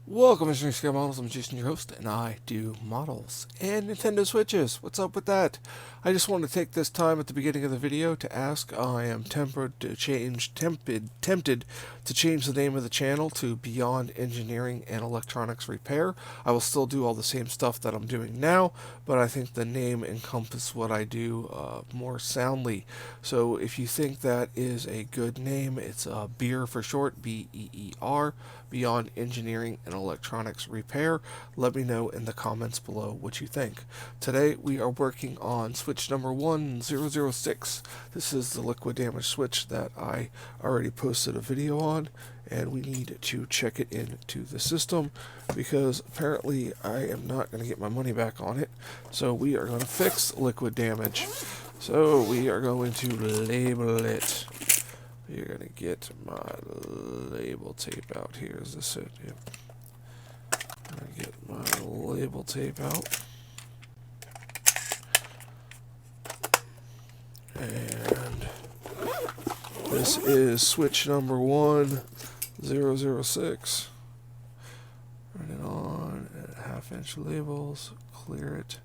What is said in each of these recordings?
Welcome to Infini Models. I'm Jason, your host, and I do models and Nintendo Switches. What's up with that? I just want to take this time at the beginning of the video to ask. I am tempted to change the name of the channel to Beyond Engineering and Electronics Repair. I will still do all the same stuff that I'm doing now, but I think the name encompasses what I do more soundly. So if you think that is a good name, it's Beer for short, BEER, Beyond Engineering and Electronics Repair. Let me know in the comments below what you think. Today we are working on switch number 1006. This is the liquid damage switch that I already posted a video on, and we need to check it into the system because apparently I am not going to get my money back on it. So we are going to fix liquid damage. So we are going to label it. You're going to get my label tape out here. Is this it? Yep. I'm going to get my label tape out. And this is switch number 1006. Turn it on at 1/2 inch labels. Clear it.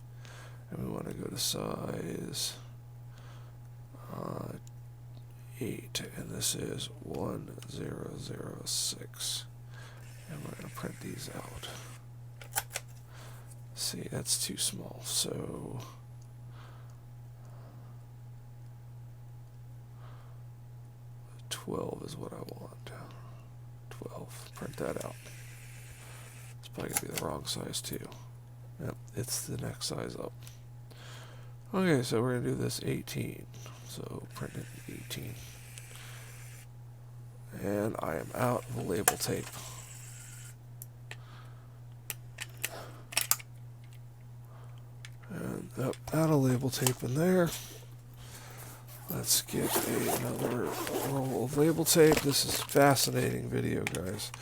And we want to go to size 8, and this is 1006, and we're going to print these out. See, that's too small, so $12 is what I want. 12, print that out. It's probably going to be the wrong size too. Yep, it's the next size up. Okay, so we're going to do this 18, so print it 18. And I am out of the label tape. And out of label tape in there. Let's get another roll of label tape. This is a fascinating video, guys.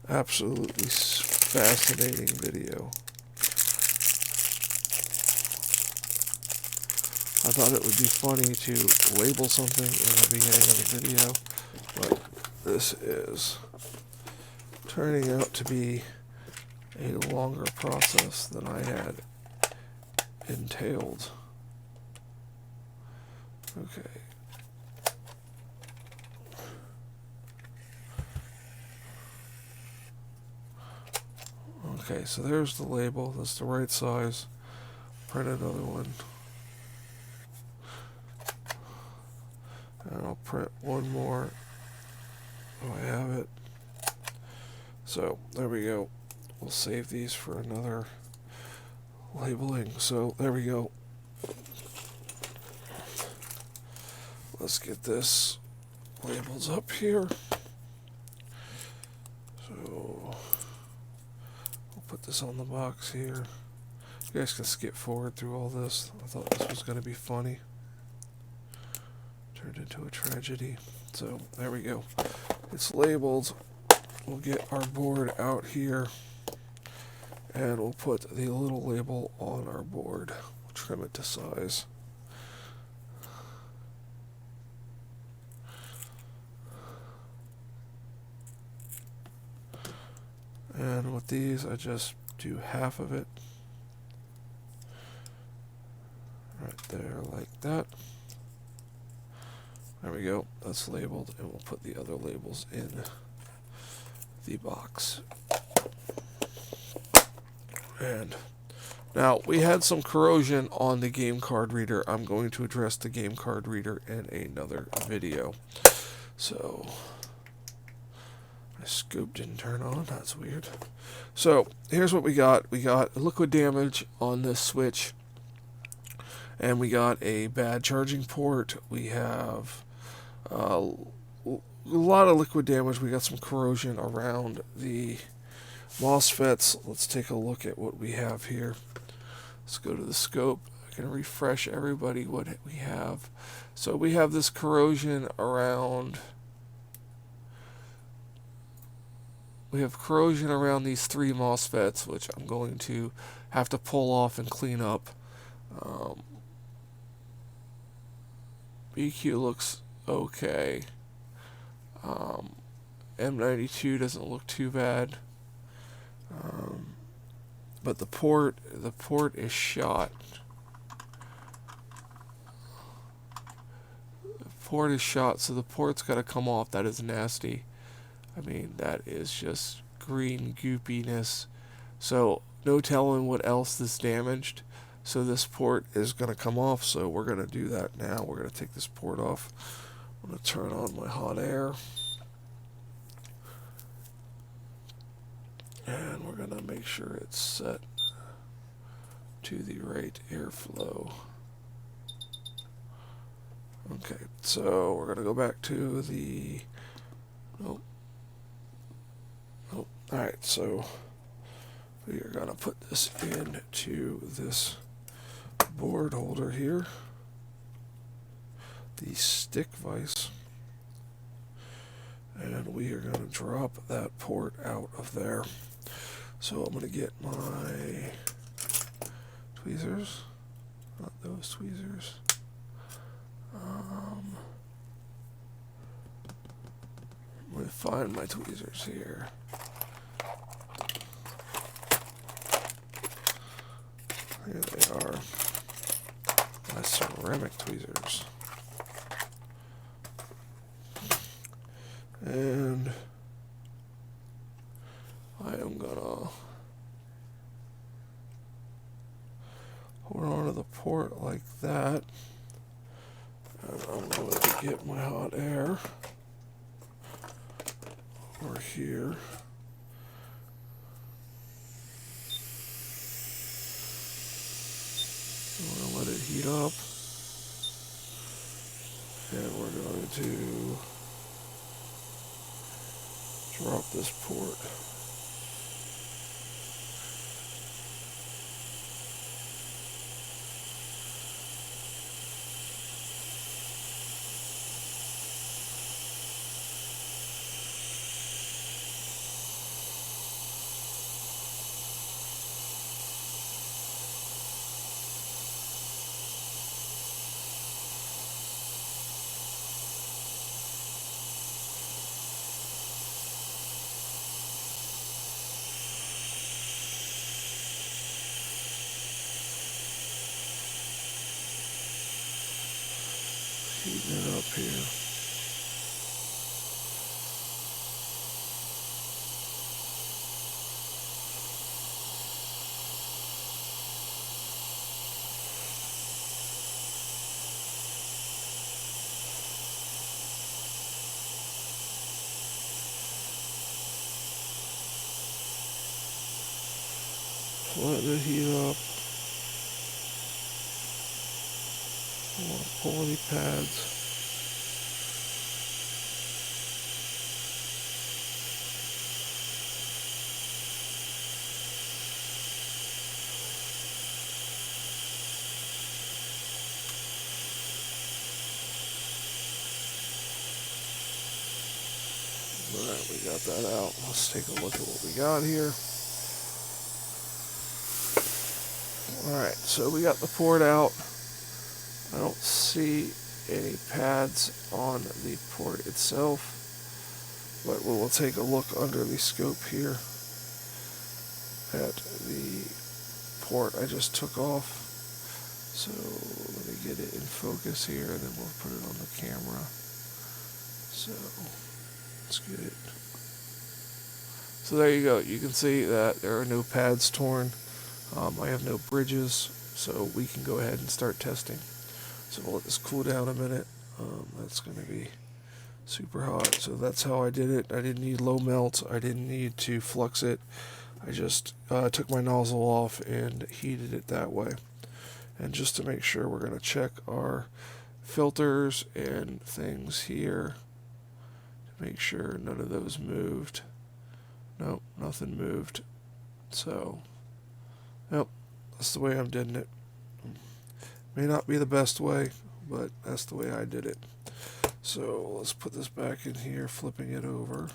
Absolutely fascinating video. I thought it would be funny to label something in the beginning of the video, but this is turning out to be a longer process than I had entailed. Okay. Okay, so there's the label. That's the right size. Print another one. And I'll print one more. Oh, I have it. So, there we go. We'll save these for another labeling. So, there we go. Let's get this labels up here. So, we'll put this on the box here. You guys can skip forward through all this. I thought this was going to be funny. Turned into a tragedy. So, there we go. It's labeled. We'll get our board out here, and we'll put the little label on our board. We'll trim it to size. And with these, I just do half of it. Right there, like that. There we go. That's labeled, and we'll put the other labels in the box. And now we had some corrosion on the game card reader. I'm going to address the game card reader in another video. So my scope didn't turn on. That's weird. So here's what we got. We got liquid damage on this switch, and we got a bad charging port. We have a lot of liquid damage. We got some corrosion around the MOSFETs. Let's take a look at what we have here. Let's go to the scope. I can refresh everybody what we have. So we have this corrosion around. We have corrosion around these 3 MOSFETs, which I'm going to have to pull off and clean up. BQ looks okay. M92 doesn't look too bad. But the port is shot. The port is shot, so the port's got to come off. That is nasty. I mean, that is just green goopiness. So no telling what else this damaged. So this port is going to come off. So we're going to do that now. We're going to take this port off. I'm going to turn on my hot air. And we're going to make sure it's set to the right airflow. Okay, so we're going to go back to the... Nope. Alright, so we are going to put this into this board holder here. The stick vise. And we are going to drop that port out of there. So I'm going to get my tweezers, not those tweezers. I'm going to find my tweezers here. Here they are, my ceramic tweezers. And I am gonna hold on to the port like that, and I'm going to get my hot air over here. I'm going to let it heat up, and we're going to drop this port. Heating it up here. Let it heat up. I don't want to pull any pads. Alright, we got that out. Let's take a look at what we got here. Alright, so we got the port out. I don't see any pads on the port itself, but we'll take a look under the scope here at the port I just took off. So let me get it in focus here, and then we'll put it on the camera. So let's get it. So there you go. You can see that there are no pads torn. I have no bridges, so we can go ahead and start testing. So we'll let this cool down a minute. That's going to be super hot. So that's how I did it. I didn't need low melt. I didn't need to flux it. I just took my nozzle off and heated it that way. And just to make sure, we're going to check our filters and things here to make sure none of those moved. Nope, nothing moved. So, yep, that's the way I'm doing it. May not be the best way, but that's the way I did it. So let's put this back in here, flipping it over.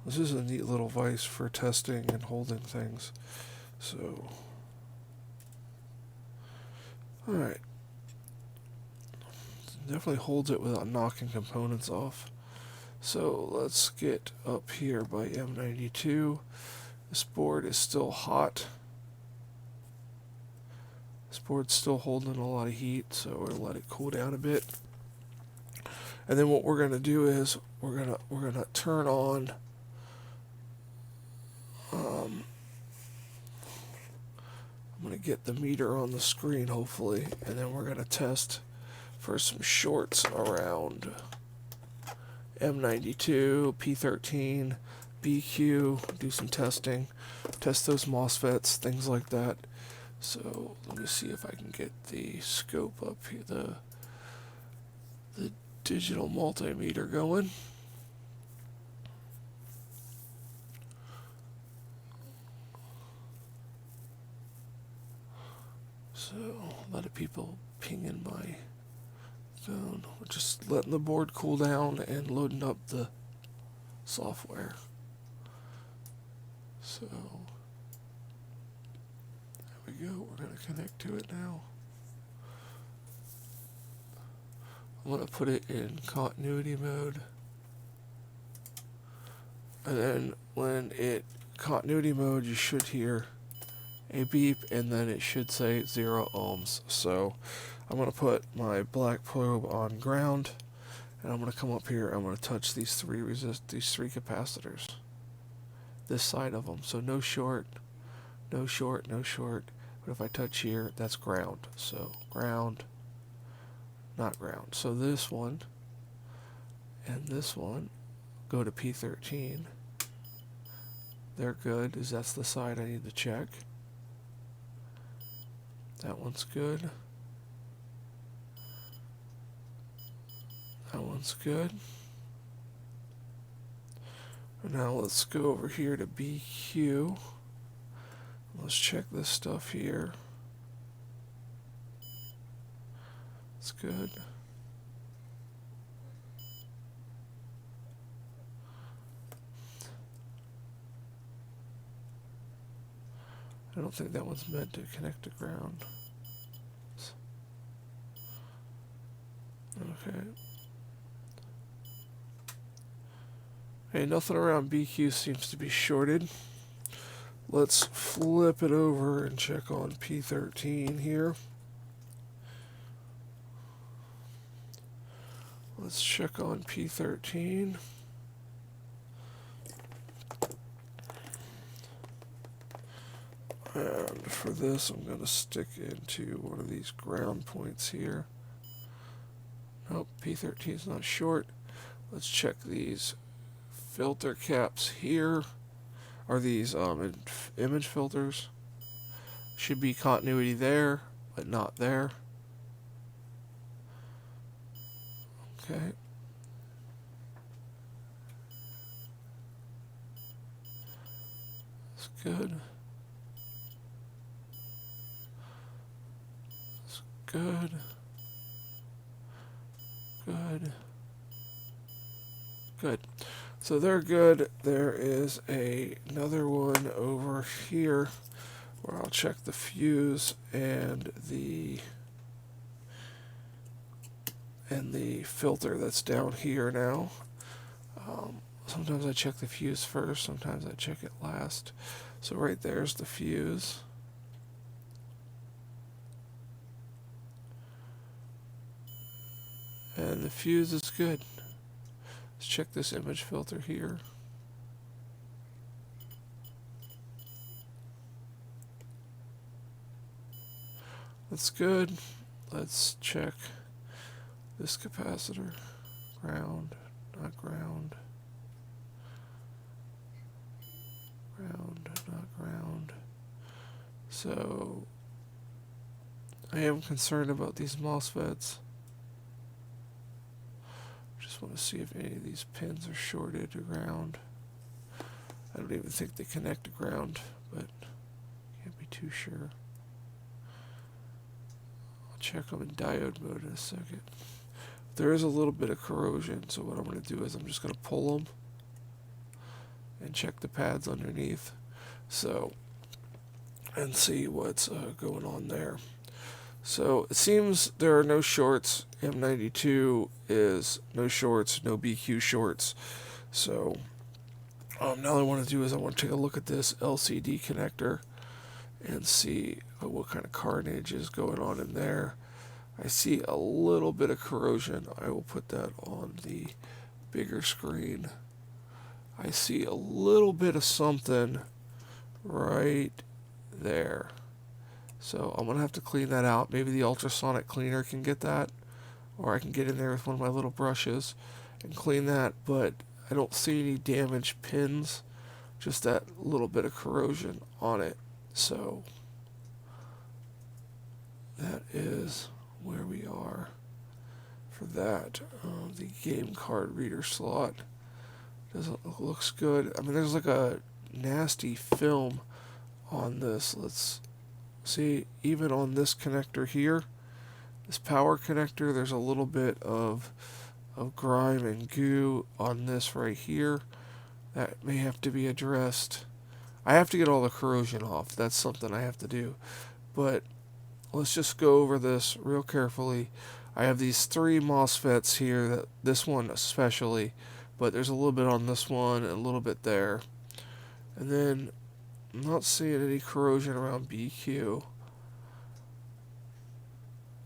This is a neat little vise for testing and holding things. So, alright. Definitely holds it without knocking components off. So let's get up here by M92. This board is still hot. This board's still holding a lot of heat, so we're gonna let it cool down a bit. And then what we're gonna do is we're gonna turn on I'm gonna get the meter on the screen hopefully, and then we're gonna test for some shorts around M92, P13, BQ, do some testing, test those MOSFETs, things like that. So let me see if I can get the scope up here, the digital multimeter going. So a lot of people pinging my phone. We're just letting the board cool down and loading up the software. So there we go. We're going to connect to it now. I'm going to put it in continuity mode. And then when it continuity mode, you should hear a beep, and then it should say 0 ohms. So I'm going to put my black probe on ground, and I'm going to come up here. I'm going to touch these three capacitors, this side of them. So no short, no short, no short. But if I touch here, that's ground. So ground, not ground. So this one and this one go to P13. They're good, as that's the side I need to check. That one's good. That one's good. And now let's go over here to BQ. Let's check this stuff here. It's good. I don't think that one's meant to connect to ground. Okay. Hey, nothing around BQ seems to be shorted. Let's flip it over and check on P13 here. Let's check on P13. And for this, I'm going to stick into one of these ground points here. Nope, P13 is not short. Let's check these filter caps here. Are these image filters? Should be continuity there, but not there. Okay. That's good. That's good. Good. Good. So they're good. There is another one over here where I'll check the fuse and the filter that's down here now. Sometimes I check the fuse first, sometimes I check it last. So right there's the fuse. And the fuse is good. Let's check this image filter here. That's good. Let's check this capacitor. Ground, not ground. Ground, not ground. So I am concerned about these MOSFETs. Just want to see if any of these pins are shorted to ground. I don't even think they connect to ground, but can't be too sure. I'll check them in diode mode in a second. There is a little bit of corrosion, so what I'm going to do is I'm just going to pull them and check the pads underneath, so, and see what's going on there. So it seems there are no shorts. M92 is no shorts, no BQ shorts. So now I want to do is I want to take a look at this LCD connector and see what kind of carnage is going on in there. I see a little bit of corrosion. I will put that on the bigger screen. I see a little bit of something right there. So I'm going to have to clean that out. Maybe the ultrasonic cleaner can get that, or I can get in there with one of my little brushes and clean that, but I don't see any damaged pins, just that little bit of corrosion on it. So that is where we are for that. The game card reader slot looks good. I mean, there's like a nasty film on this. Let's see, even on this connector here, this power connector, there's a little bit of grime and goo on this right here. That may have to be addressed. I have to get all the corrosion off. That's something I have to do. But let's just go over this real carefully. I have these 3 MOSFETs here, this one especially, but there's a little bit on this one and a little bit there. And then I'm not seeing any corrosion around BQ.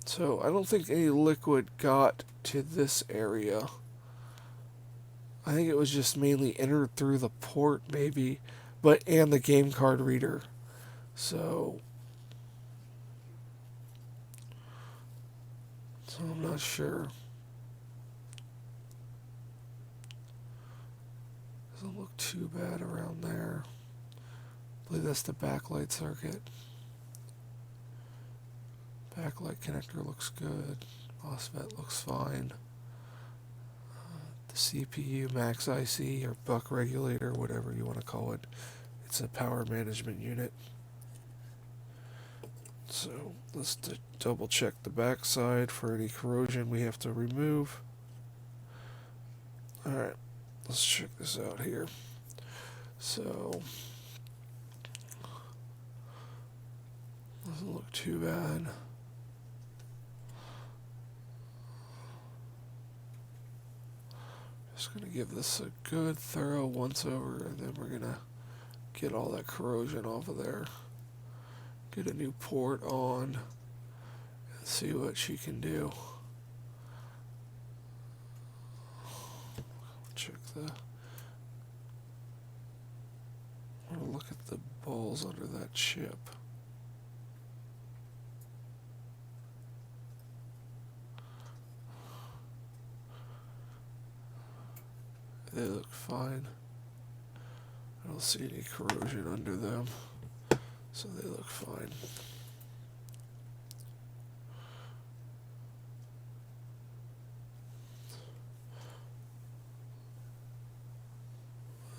So I don't think any liquid got to this area. I think it was just mainly entered through the port maybe, and the game card reader. So I'm not sure. Doesn't look too bad around there. I believe that's the backlight circuit. Backlight connector looks good. MOSFET looks fine. The CPU max IC or buck regulator, whatever you want to call it. It's a power management unit. So let's double check the back side for any corrosion we have to remove. Alright, let's check this out here. So doesn't look too bad. Just going to give this a good thorough once over, and then we're going to get all that corrosion off of there. Get a new port on and see what she can do. Check the... I want to look at the balls under that chip. They look fine. I don't see any corrosion under them, so they look fine.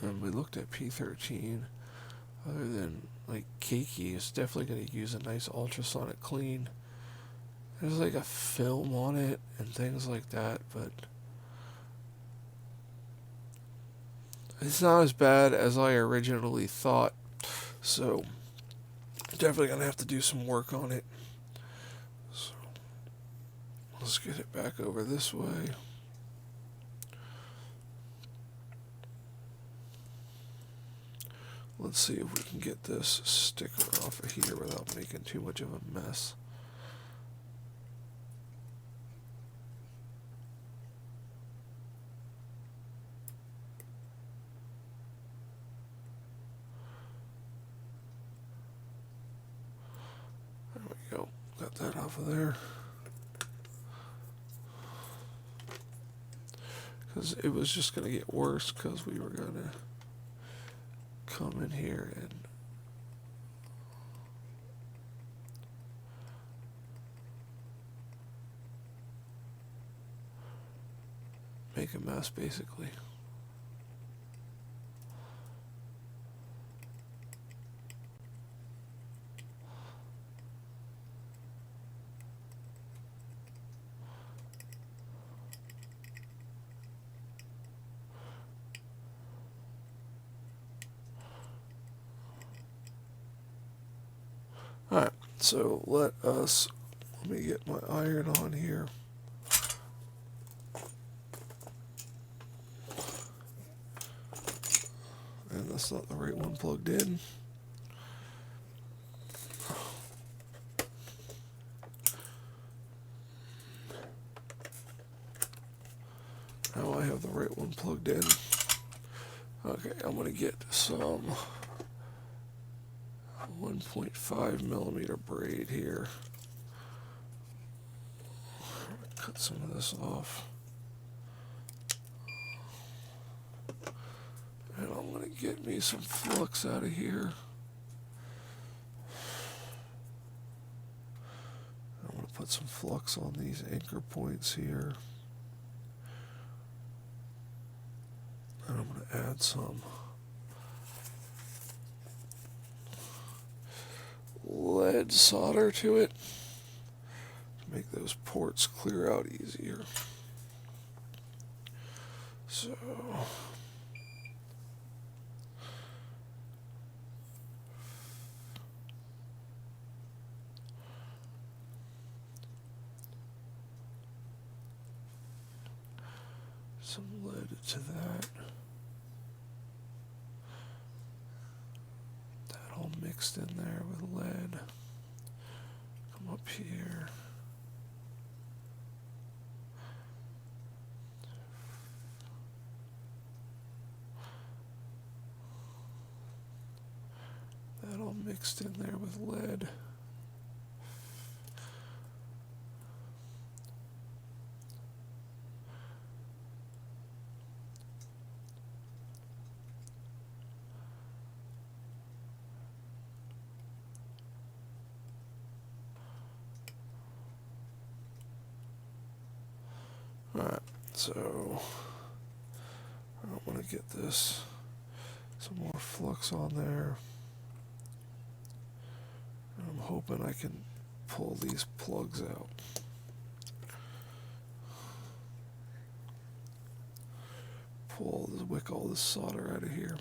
And we looked at P13. Other than like Keiki is definitely going to use a nice ultrasonic clean. There's like a film on it and things like that, but it's not as bad as I originally thought, so definitely going to have to do some work on it. So let's get it back over this way. Let's see if we can get this sticker off of here without making too much of a mess. There we go. Got that off of there. Because it was just going to get worse because we were going to come in here and make a mess basically. Alright, so let us Let me get my iron on here. And that's not the right one plugged in. Now I have the right one plugged in. Okay, I'm going to get some 1.5 millimeter braid here. Cut some of this off. And I'm going to get me some flux out of here. I'm going to put some flux on these anchor points here. And I'm going to add some lead solder to it to make those ports clear out easier. So some lead to that. That all mixed in there with lead. Come up here. That all mixed in there with lead. Alright, so I want to get this, some more flux on there. I'm hoping I can pull these plugs out. Wick all this solder out of here.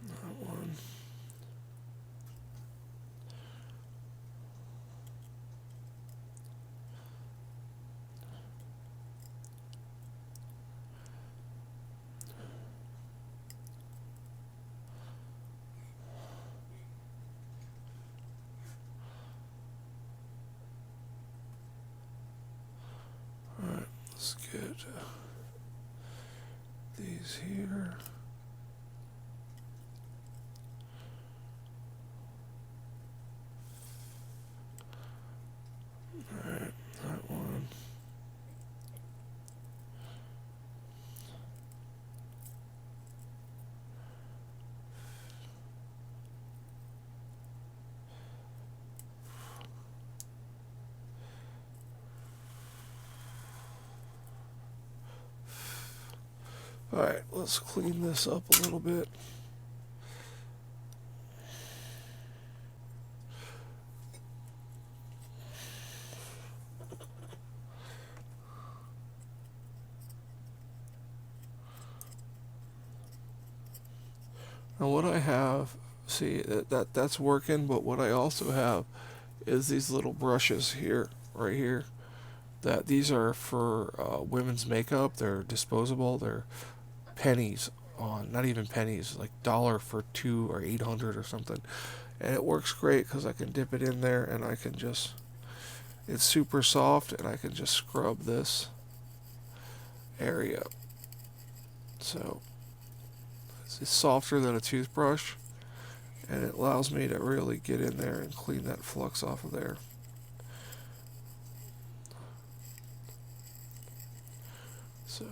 That one. Alright, let's get these here. Alright, that one. Alright, let's clean this up a little bit. Now what I have, see that's working, but what I also have is these little brushes here, right here. That these are for women's makeup. They're disposable. They're pennies on, not even pennies, like $1 for 2 or 800 or something. And it works great because I can dip it in there and I can just, it's super soft and I can just scrub this area. So it's softer than a toothbrush and it allows me to really get in there and clean that flux off of there. So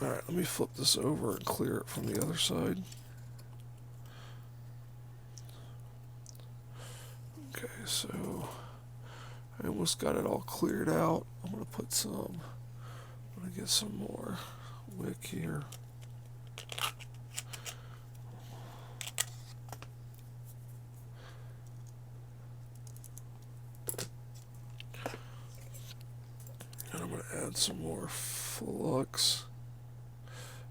alright, let me flip this over and clear it from the other side. Okay, so I almost got it all cleared out. I'm going to get some more wick here. add some more flux.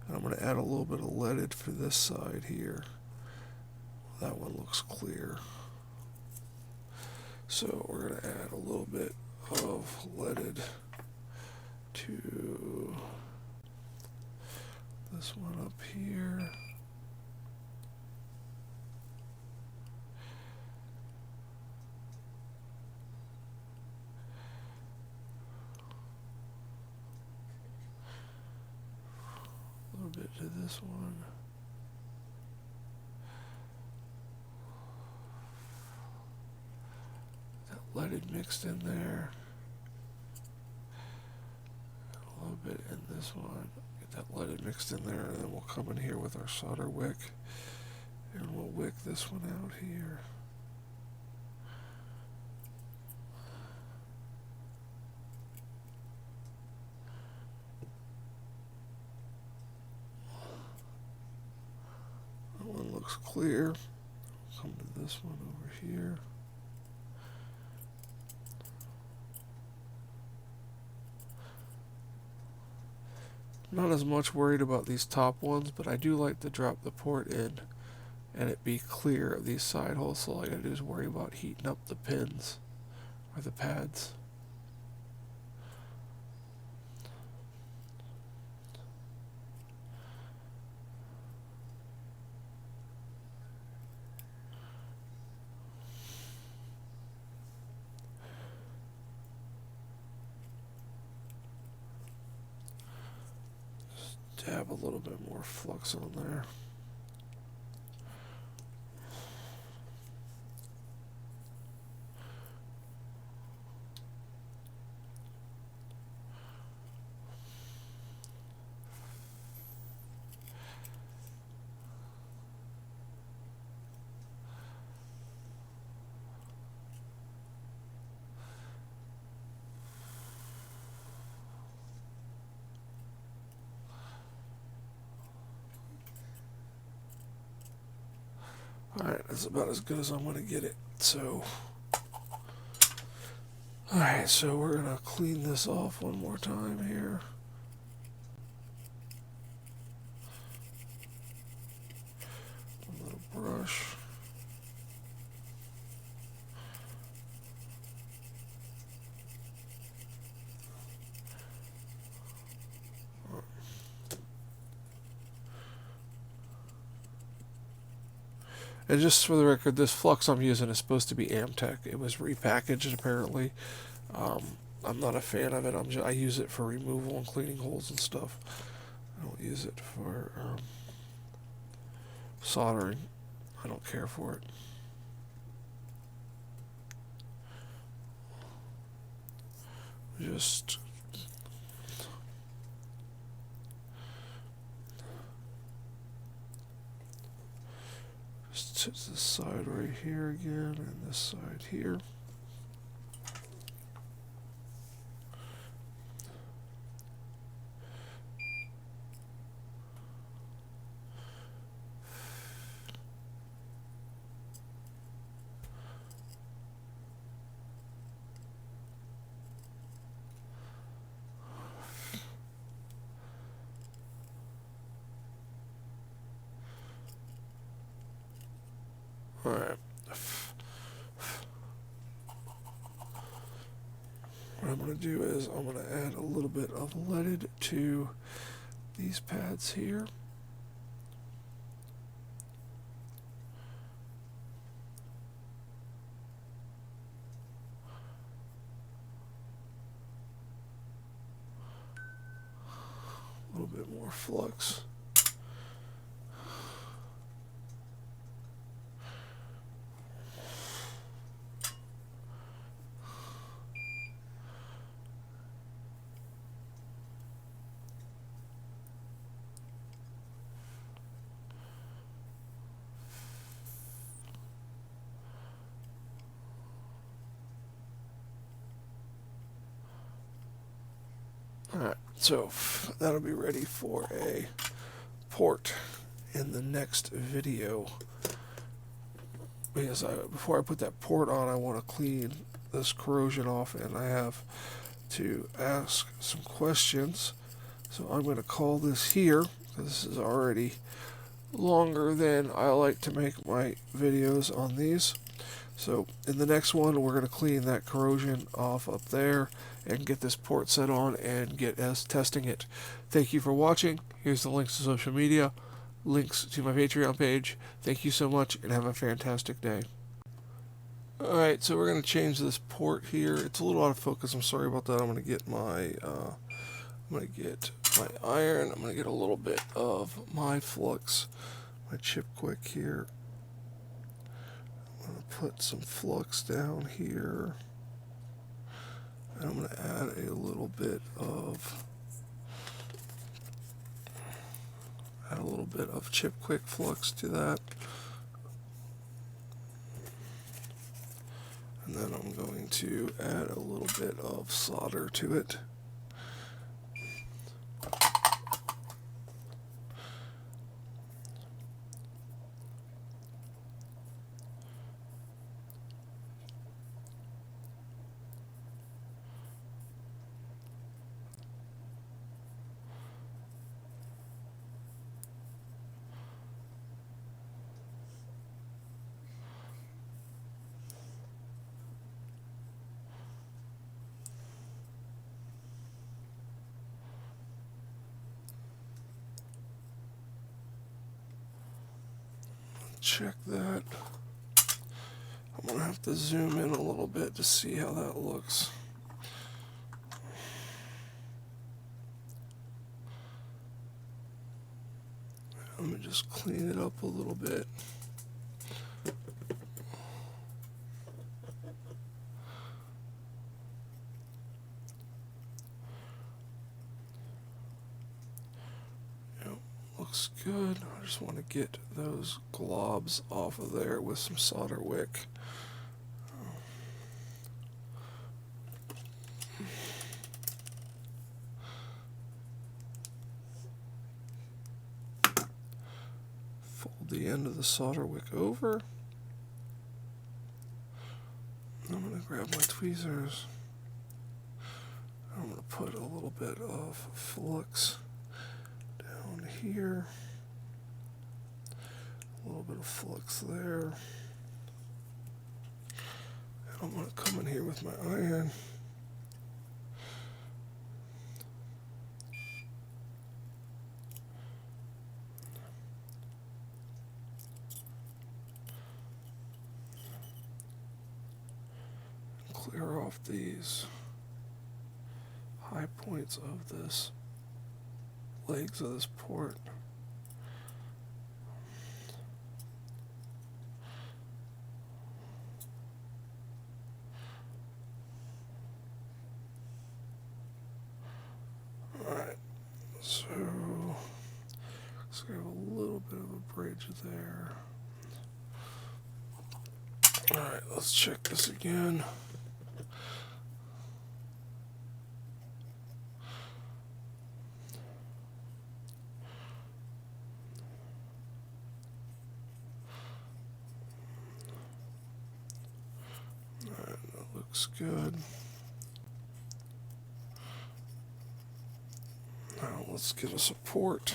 And I'm going to add a little bit of leaded for this side here. That one looks clear. So we're going to add a little bit of leaded to this one up here. A little bit to this one. That leaded mixed in there. A little bit in this one. Get that leaded mixed in there, and then we'll come in here with our solder wick, and we'll wick this one out here. That one looks clear. Come to this one over here. Not as much worried about these top ones, but I do like to drop the port in and it be clear of these side holes, so all I gotta do is worry about heating up the pins or the pads. Dab a little bit more flux on there. Alright, that's about as good as I'm going to get it. So, alright, so we're going to clean this off one more time here. A little brush. And just for the record, this flux I'm using is supposed to be Amtech. It was repackaged apparently. I'm not a fan of it. I use it for removal and cleaning holes and stuff. I don't use it for soldering. I don't care for it. Just this side right here again, and this side here. Alright. What I'm going to do is I'm going to add a little bit of leaded to these pads here. A little bit more flux. Alright, so that'll be ready for a port in the next video. Because before I put that port on, I want to clean this corrosion off, and I have to ask some questions. So I'm going to call this here, because this is already longer than I like to make my videos on these. So in the next one, we're going to clean that corrosion off up there and get this port set on and get us testing it. Thank you for watching. Here's the links to social media, links to my Patreon page. Thank you so much and have a fantastic day. Alright, so we're going to change this port here. It's a little out of focus. I'm sorry about that. I'm going to get my iron. I'm going to get a little bit of my flux, my chip quick here. I'm going to put some flux down here. And I'm going to add a little bit of chip quick flux to that. And then I'm going to add a little bit of solder to it. Check that. I'm going to have to zoom in a little bit to see how that looks. Let me just clean it up a little bit. Looks good. I just want to get those globs off of there with some solder wick. Fold the end of the solder wick over. I'm going to grab my tweezers. I'm going to put a little bit of flux down here, a little bit of flux there, and I'm going to come in here with my iron. Clear off these high points of this legs of this port. Alright, so let's have a little bit of a bridge there. Alright, let's check this again. Looks good. Now let's get a support.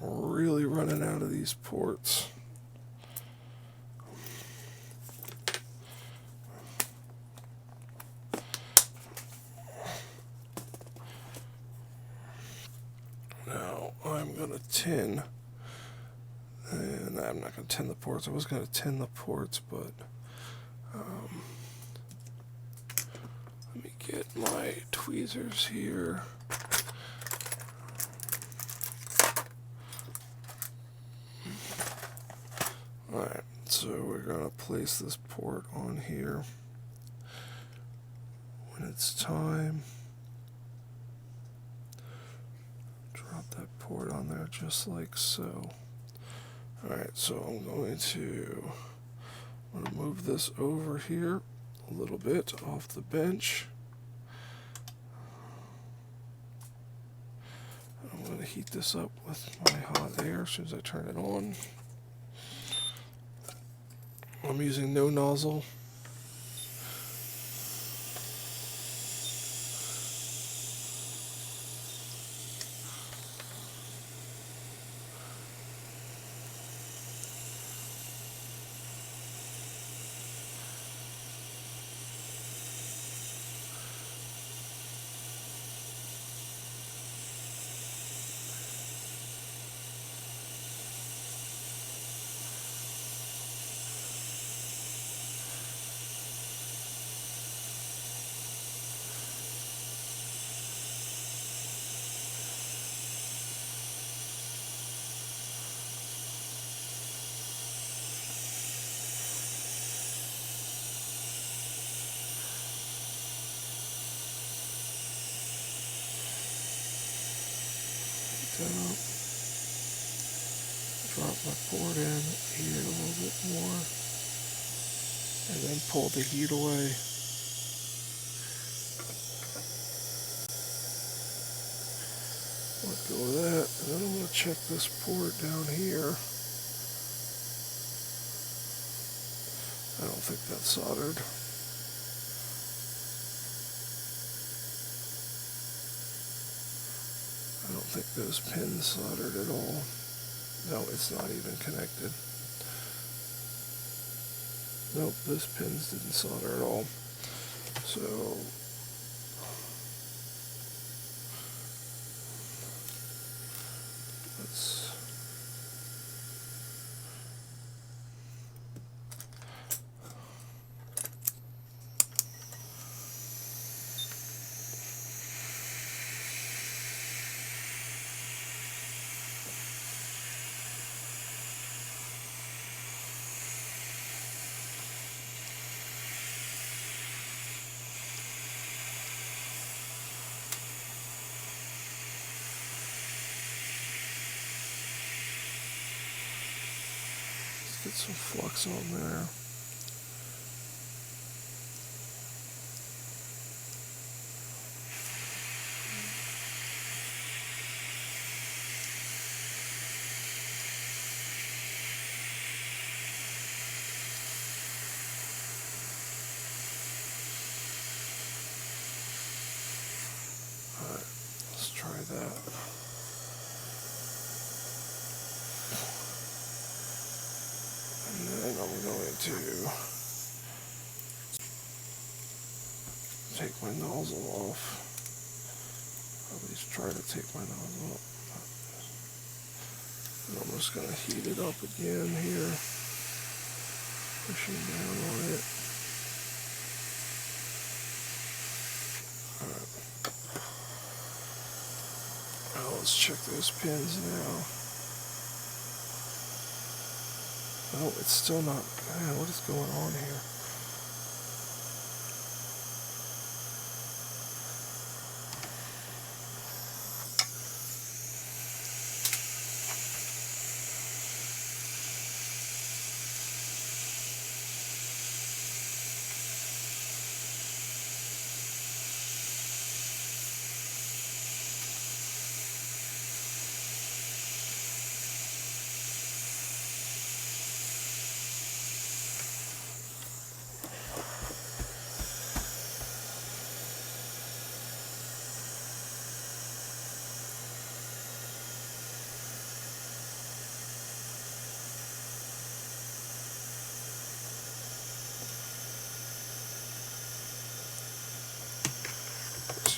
We're really running out of these ports. Now I'm going to tin. And I'm not going to tin the ports. I was going to tin the ports, but let me get my tweezers here. Alright, so we're going to place this port on here. When it's time, drop that port on there just like so. Alright, so I'm going to move this over here a little bit off the bench. I'm going to heat this up with my hot air as soon as I turn it on. I'm using no nozzle. that up. Drop my port in, heat it a little bit more, and then pull the heat away. Let go of that, and then I'm going to check this port down here. I don't think that's soldered. I don't think those pins soldered at all. No, it's not even connected. Nope, those pins didn't solder at all. So let's get some flux on there. Alright, let's try that. And then I'm going to take my nozzle off. At least try to take my nozzle off. And I'm just going to heat it up again here. Pushing down on it. Alright. Now let's check those pins now. Oh, it's still not. Man, what is going on here?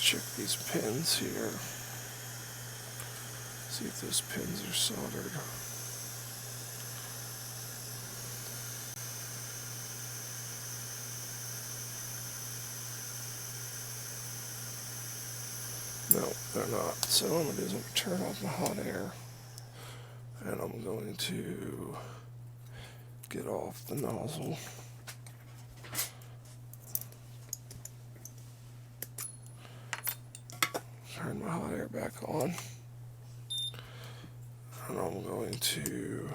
Check these pins here. See if those pins are soldered. No, they're not. So what I'm going to do is I'm going to turn off my hot air. And I'm going to get off the nozzle. Turn my hot air back on, and I'm going to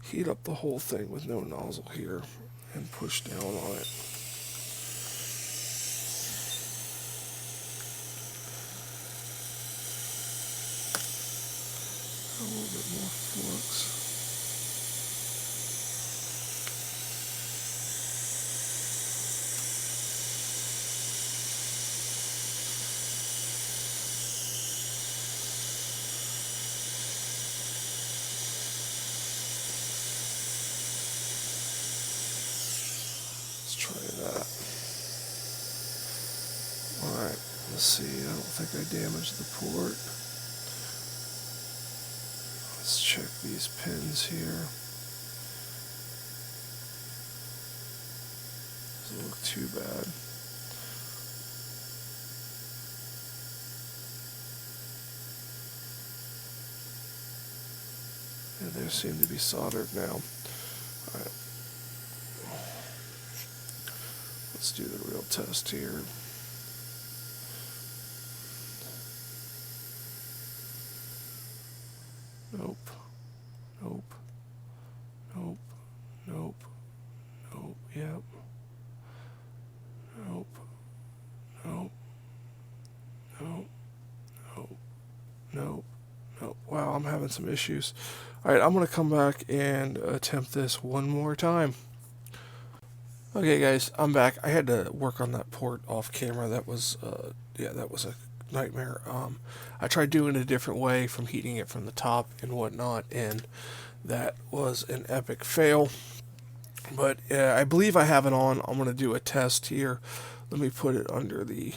heat up the whole thing with no nozzle here and push down on it. A little bit more flux. Try that. Alright, let's see. I don't think I damaged the port. Let's check these pins here. Doesn't look too bad. And they seem to be soldered now. Alright. Let's do the real test here. Nope. Nope. Nope. Nope. Nope. Yep. Nope. Nope. Nope. Nope. Nope. Nope. Wow, I'm having some issues. Alright, I'm going to come back and attempt this one more time. Okay guys, I'm back. I had to work on that port off camera. That was, that was a nightmare. I tried doing it a different way from heating it from the top and whatnot, and that was an epic fail. But I believe I have it on. I'm going to do a test here. Let me put it under the,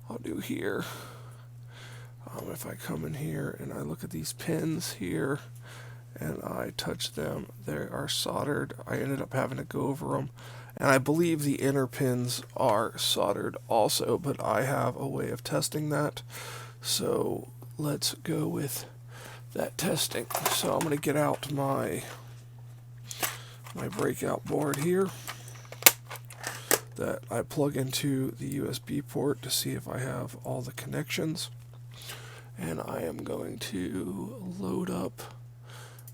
I'll do here. If I come in here and I look at these pins here and I touch them, they are soldered. I ended up having to go over them. And I believe the inner pins are soldered also, but I have a way of testing that. So let's go with that testing. So I'm going to get out my breakout board here that I plug into the USB port to see if I have all the connections. And I am going to load up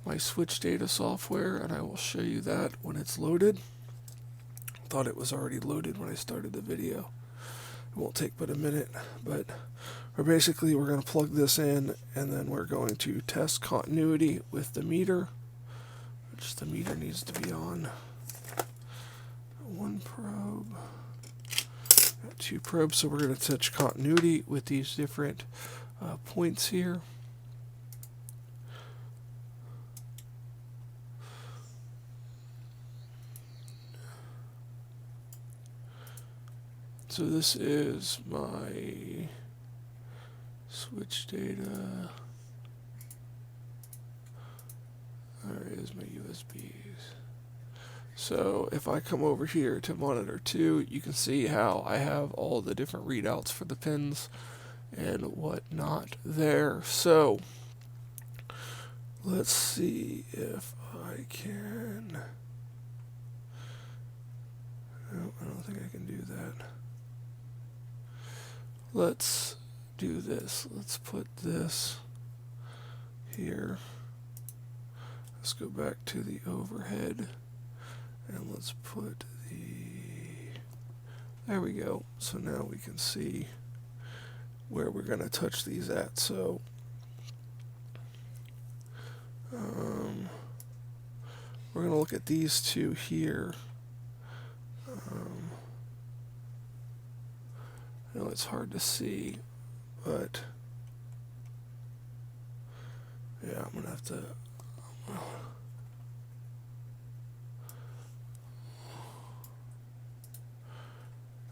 my switch data software, and I will show you that when it's loaded. Thought it was already loaded when I started the video. It won't take but a minute, but we're going to plug this in, and then we're going to test continuity with the meter, which the meter needs to be on. One probe, got two probes, so we're going to touch continuity with these different points here. So this is my switch data. There is my USBs. So if I come over here to monitor 2, you can see how I have all the different readouts for the pins and whatnot there. So let's see if I can. No, I don't think I can do that. Let's do this. Let's put this here. Let's go back to the overhead and let's put the, there we go. So now we can see where we're going to touch these at. So we're going to look at these two here. I know it's hard to see, but yeah, I'm going to have to.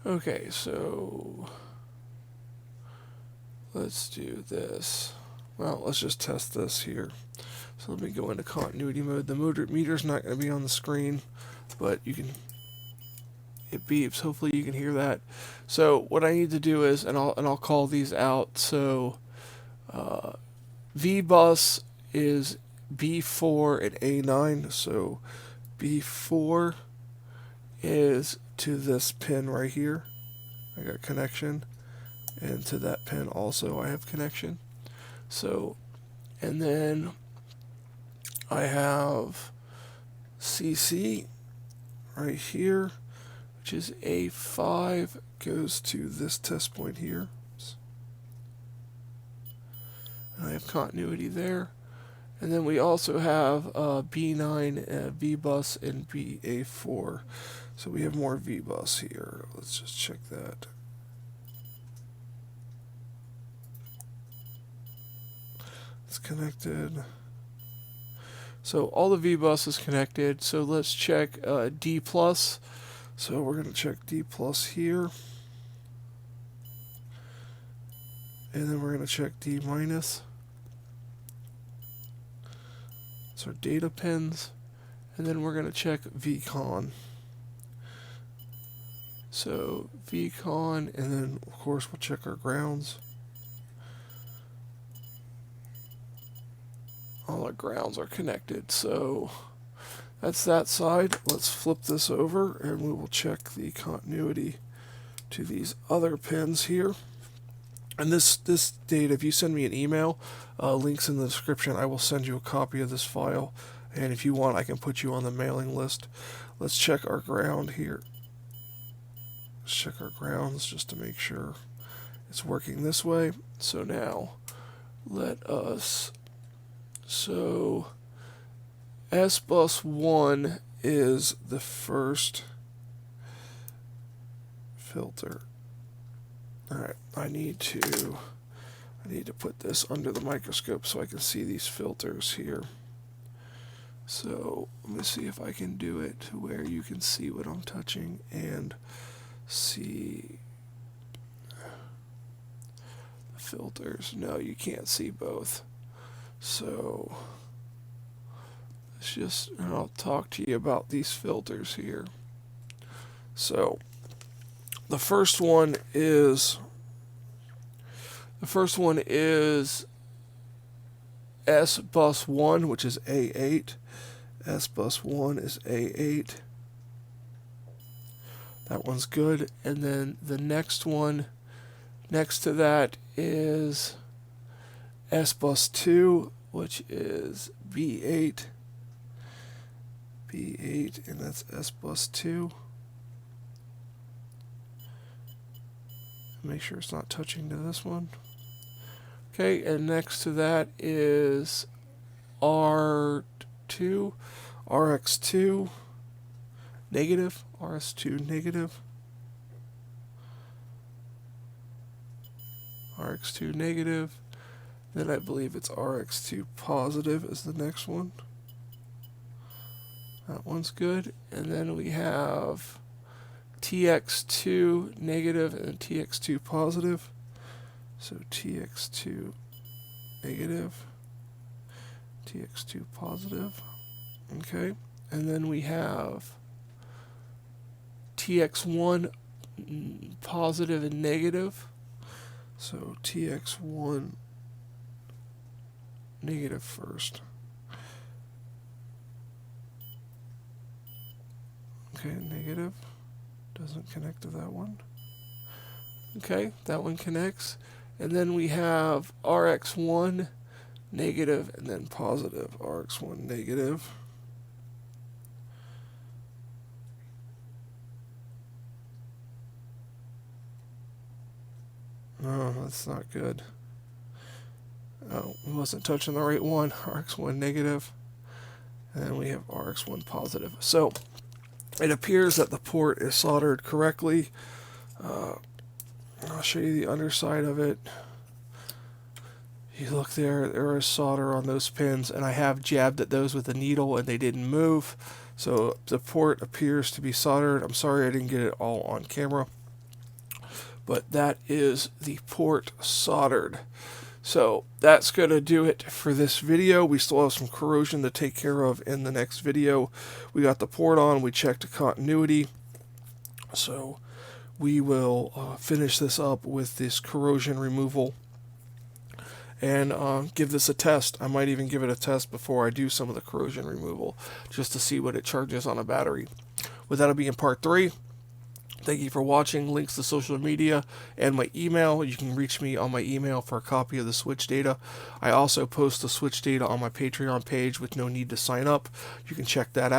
Okay, so let's do this. Well, let's just test this here. So let me go into continuity mode. The meter's not going to be on the screen, but you can. It beeps. Hopefully you can hear that. So what I need to do is, and I'll call these out. So V bus is B4 and A9. So B4 is to this pin right here. I got connection, and to that pin also I have connection. So, and then I have CC right here, which is A5, goes to this test point here. And I have continuity there. And then we also have B9, V-bus, and BA4. So we have more V-bus here. Let's just check that. It's connected. So all the V-bus is connected. So let's check D+. So we're going to check D+ here. And then we're going to check D-. It's our data pins. And then we're going to check VCon. So VCon, and then of course we'll check our grounds. All our grounds are connected. So that's that side. Let's flip this over and we will check the continuity to these other pins here. And this data, if you send me an email, links in the description, I will send you a copy of this file. And if you want, I can put you on the mailing list. Let's check our ground here. Let's check our grounds just to make sure it's working this way. So now, let us... So, S bus 1 is the first filter. Alright, I need to put this under the microscope so I can see these filters here. So let me see if I can do it to where you can see what I'm touching and see the filters. No, you can't see both. So I'll talk to you about these filters here. So the first one is S bus 1, which is A8. S bus 1 is A8. That one's good. And then the next one next to that is S bus 2, which is B8. B8, and that's S bus 2. Make sure it's not touching to this one. Okay, and next to that is R2, RX2 negative, RS2 negative, RX2 negative. Then I believe it's RX2 positive is the next one. That one's good. And then we have TX2 negative and TX2 positive. So TX2 negative, TX2 positive. Okay. And then we have TX1 positive and negative. So TX1 negative first. Okay, negative. Doesn't connect to that one. Okay, that one connects. And then we have RX1 negative and then positive. RX1 negative. No, that's not good. Oh, we wasn't touching the right one. RX1 negative. And then we have RX1 positive. So it appears that the port is soldered correctly. I'll show you the underside of it. You look there, there is solder on those pins, and I have jabbed at those with a needle and they didn't move. So the port appears to be soldered. I'm sorry I didn't get it all on camera, but that is the port soldered. So that's going to do it for this video. We still have some corrosion to take care of in the next video. We got the port on, we checked the continuity. So we will finish this up with this corrosion removal and give this a test. I might even give it a test before I do some of the corrosion removal just to see what it charges on a battery. With that'll be in part 3. Thank you for watching. Links to social media and my email. You can reach me on my email for a copy of the switch data. I also post the switch data on my Patreon page with no need to sign up. You can check that out.